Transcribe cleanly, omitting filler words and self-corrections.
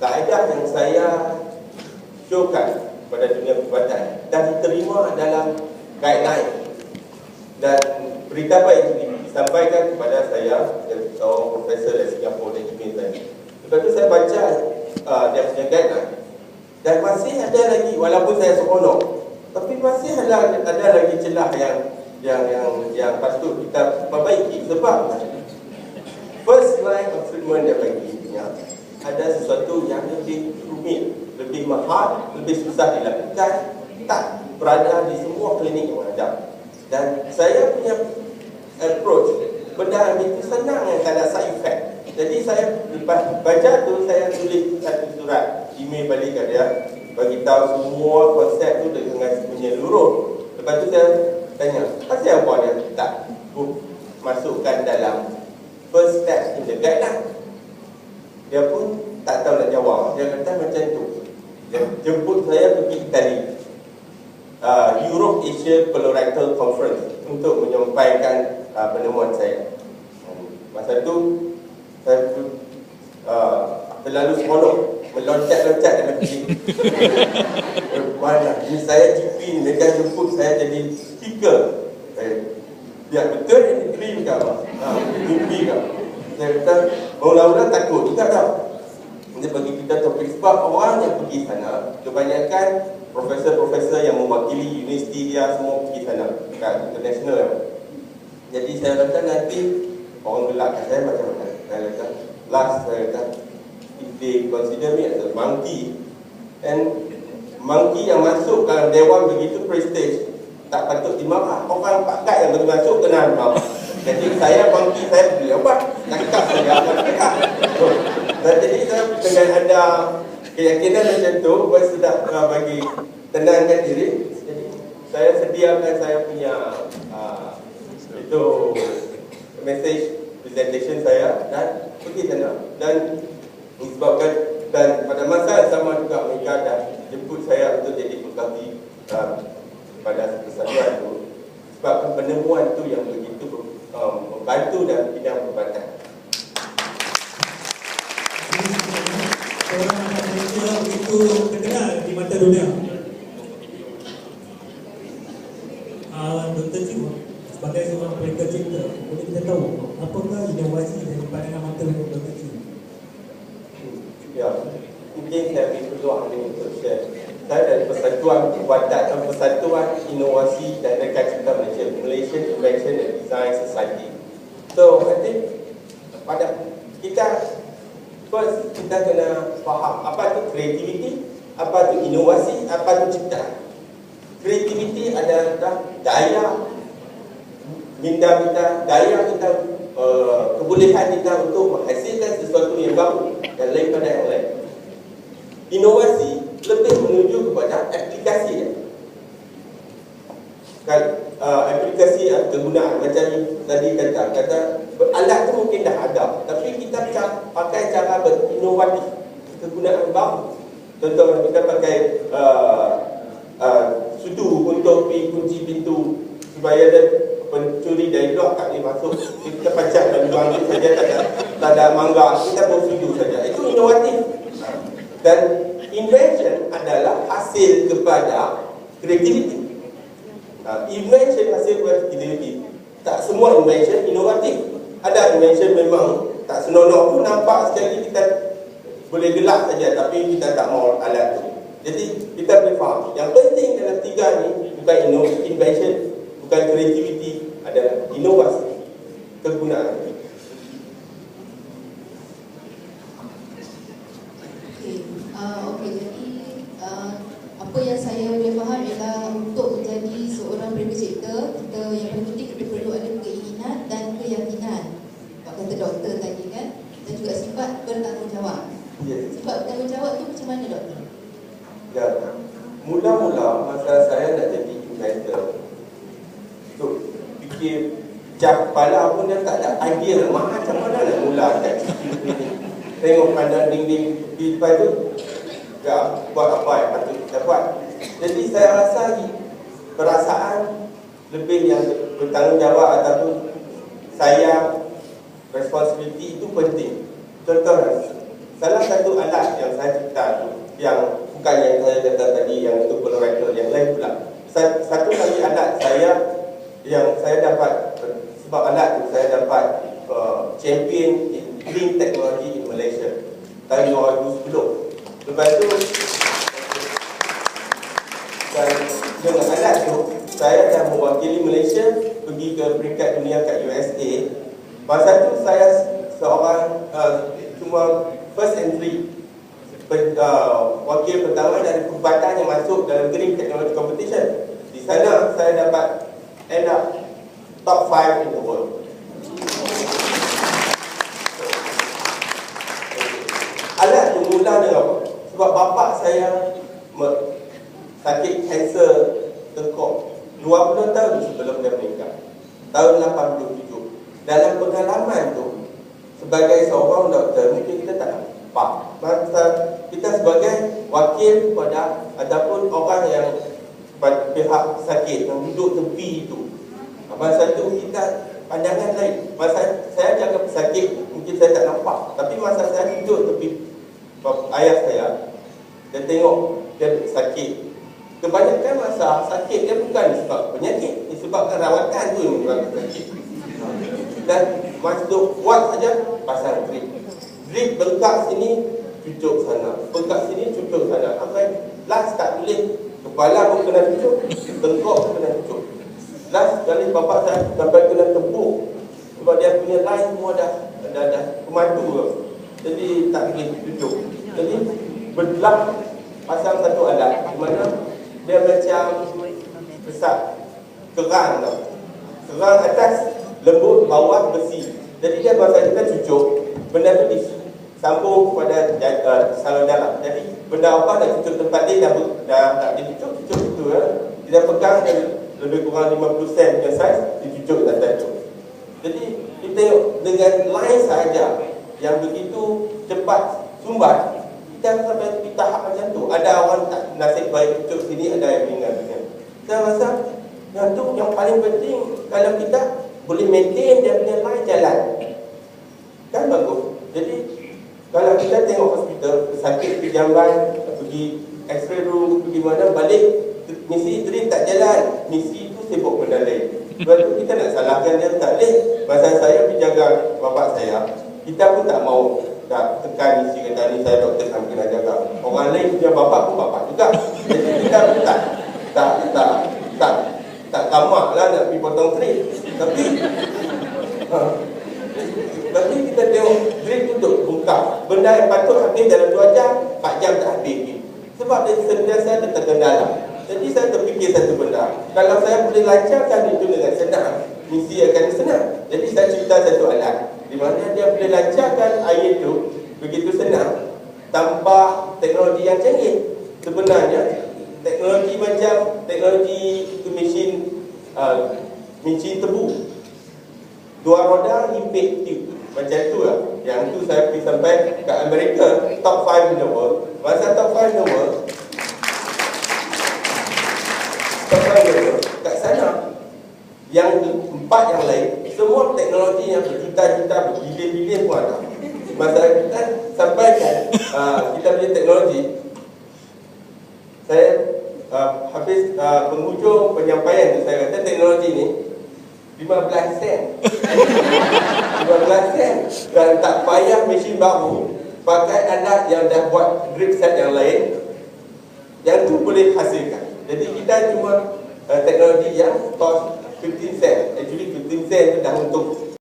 Kaedah yang saya showkan pada dunia perubatan dan diterima dalam guideline dan berita baik ini disampaikan kepada saya seorang profesor dari Singapura dan email saya. Lepas tu saya baca dia punya guideline dan masih ada lagi, walaupun saya seronok, tapi masih ada lagi celah yang patut kita perbaiki. Sebab first line of treatment dia bagi ada sesuatu yang lebih rumit, lebih mahal, lebih susah dilakukan, tak berada di semua klinik yang ada. Dan saya punya approach, benda itu senang yang tak ada side effect. Jadi saya lepas baca tu, saya tulis satu surat email balik ke dia, bagi tahu semua konsep tu dengan menyeluruh. Lepas tu saya tanya, pasal apa dia tak masukkan dalam first step in the guideline? Dia pun tak tahu nak jawab. Dia kata macam tu. Dia jemput saya pergi Itali, Europe Asia Colorectal Conference, untuk menyampaikan penemuan saya. Masa tu saya terlalu seronok, meloncat-loncat dalam bilik. Mana ini saya GP, mereka jemput saya jadi speaker. Ya betul ini dream ke apa? Mimpi ke? Saya kata, mula-mula takut juga tak. Dia bagi kita topik, sebab orang yang pergi sana kebanyakan profesor-profesor yang mewakili universiti dia semua pergi sana, kat international. Jadi saya kata nanti orang gelakkan saya macam mana. Saya kata, saya kata, if they consider me as a monkey, and monkey yang masuk dalam dewan begitu prestige, tak patut dimarah. Orang pakai yang baru masuk kena dimarah. Jadi saya monkey, saya beli obat, cakap saya akan cakap. Jadi saya dengan ada keyakinan macam tu, saya sudah bagi tenangkan diri. Jadi saya sediakan saya punya itu message presentation saya dan pergi sana. Dan disebabkan dan pada masa yang sama juga mereka dah jemput saya untuk jadi pengkaji pada persatuan itu, sebab penemuan itu yang begitu membantu dalam bidang perubatan. Orang Malaysia begitu terkenal di mata dunia. Dr. Cik, sebagai seorang medical center, boleh kita tahu apakah inovasi dari pandangan mata Dr. Cik? Ya, mungkin saya beri peluang ini untuk share. Saya dari Persatuan Perubatan dan Persatuan Inovasi dan Rekan Cipta Malaysia, Malaysian Invention and Design Society. So, I think pada kita first kita kena faham apa itu kreativiti, apa itu inovasi, apa itu cipta. Kreativiti adalah daya minda kita, daya kita, kebolehan kita untuk menghasilkan sesuatu yang baru dan lain pada yang lain. Inovasi lebih menuju kepada aplikasi dia. Aplikasi kegunaan macam tadi kata alat tu mungkin dah ada, tapi kita pakai cara berinovatif, kegunaan baru. Contoh kita pakai sudu untuk kunci pintu supaya pencuri dari luar tak boleh masuk. Kita pacak dalam bangkit saja, tak ada mangga, kita bawa sudu saja. Itu inovatif. Dan invention adalah hasil kepada creativity. Invention hasil kepada creativity. Tak semua invention inovatif. Ada invention memang tak senonoh pun, nampak sekali kita boleh gelak saja, tapi kita tak mau alat tu. Jadi kita boleh faham, yang penting dalam tiga ni bukan invention, bukan creativity, adalah inovasi, kegunaan. Okey, jadi apa yang saya boleh faham ialah untuk menjadi seorang medical center, kita yang paling penting kita perlu ada keinginan dan keyakinan. Pak kata doktor tadi kan, dan juga sifat bertanggungjawab. Yes. Sifat bertanggungjawab tu macam mana doktor? Ya, mula-mula masa saya nak jadi inventor, tu fikir pecah kepala pun dia tak ada idea macam mana nak mula kat situ ni. Tengok pandang dinding di depan tu, ya, buat apa yang patut kita buat. Jadi saya rasa perasaan lebih yang bertanggungjawab ataupun saya responsibility itu penting. contohnya, salah satu alat yang saya cipta tu, yang bukan yang saya kata tadi, yang itu colorectal, yang lain pula. Satu lagi alat saya yang saya dapat, sebab alat tu saya dapat champion in green technology in Malaysia tahun 2010. Lepas tu, dan dengan alat tu, saya dah mewakili Malaysia pergi ke peringkat dunia kat USA. Masa tu saya seorang cuma first entry, wakil pertama dari perubatan yang masuk dalam Green Technology Competition. Di sana saya dapat end up top 5 in the world. Alat tu mula dengan apa? Sebab bapa saya sakit kanser tengkok 20 tahun sebelum dia meninggal, tahun 87. Dalam pengalaman tu, sebagai seorang doktor, mungkin kita tak nampak. Masa kita sebagai wakil pada ataupun orang yang pihak sakit yang duduk tepi itu, masa tu kita pandangan lain. Masa saya jaga pesakit, mungkin saya tak nampak. Tapi masa saya duduk tepi ayah saya, dia tengok dia sakit. Kebanyakan masa sakit dia bukan disebab penyakit, disebabkan rawatan tu yang menyebabkan sakit. Dan masuk kuat saja pasang drip. Drip bengkak sini, cucuk sana, bengkak sini, cucuk sana. Sampai last tak boleh, kepala pun kena cucuk, tengkok pun kena cucuk. Last kali bapa saya sampai kena tepuk, sebab dia punya line semua dah kematu ke. Jadi tak boleh cucuk. Jadi belah pasang satu alat di mana dia macam besar kerang tau. Kerang atas lembut, bawah besi. Jadi dia masa kita cucuk, benda tu disambung kepada saluran dalam. Jadi benda apa dah cucuk tempat dia dah tak dicucuk itu ya. Dia pegang dan lebih kurang 50 sen punya saiz, dicucuk atas tu. Jadi kita tengok dengan line sahaja yang begitu cepat sumbat, kita sampai di tahap macam tu. Ada orang tak nasib baik cucuk sini, ada yang meninggal. Saya rasa yang tu yang paling penting. Kalau kita boleh maintain dia punya line jalan, kan bagus. Jadi kalau kita tengok hospital, sakit pergi jamban, pergi x-ray room, pergi mana, balik misi drip tak jalan, misi tu sibuk benda lain. Sebab tu kita nak salahkan dia tak boleh. Masa saya pergi jaga bapak saya, kita pun tak mau tak tekan misi kata ni saya doktor kan kena jaga. Orang lain punya bapak pun bapak juga. Jadi kita pun tak tamak lah nak pergi potong trip. Tapi kita tengok drip tu duduk bungkak. Benda yang patut habis dalam 2 jam, 4 jam tak habis. Sebab dia sentiasa ada terkendala. Jadi saya terfikir satu benda, kalau saya boleh lancarkan itu dengan senang, misi akan senang. Jadi saya cipta satu alat di mana dia boleh lancarkan air itu begitu senang tanpa teknologi yang canggih. Sebenarnya teknologi macam teknologi itu mesin tebu, 2 roda lipat tube macam tu lah. Yang tu saya pergi sampai ke Amerika, top 5 in the world. Masa top 5 in the world, kat sana yang 4 yang lain, semua teknologi yang berjuta-juta, berbilion-bilion pun ada. Masa kita sampaikan kita punya teknologi, saya habis penghujung penyampaian tu, saya kata teknologi ni 15 sen 15 sen dan tak payah mesin baru, pakai alat yang dah buat drip set yang lain, yang tu boleh hasilkan. Jadi kita cuma teknologi yang cost 15 sen. Actually 15 sen tu dah untuk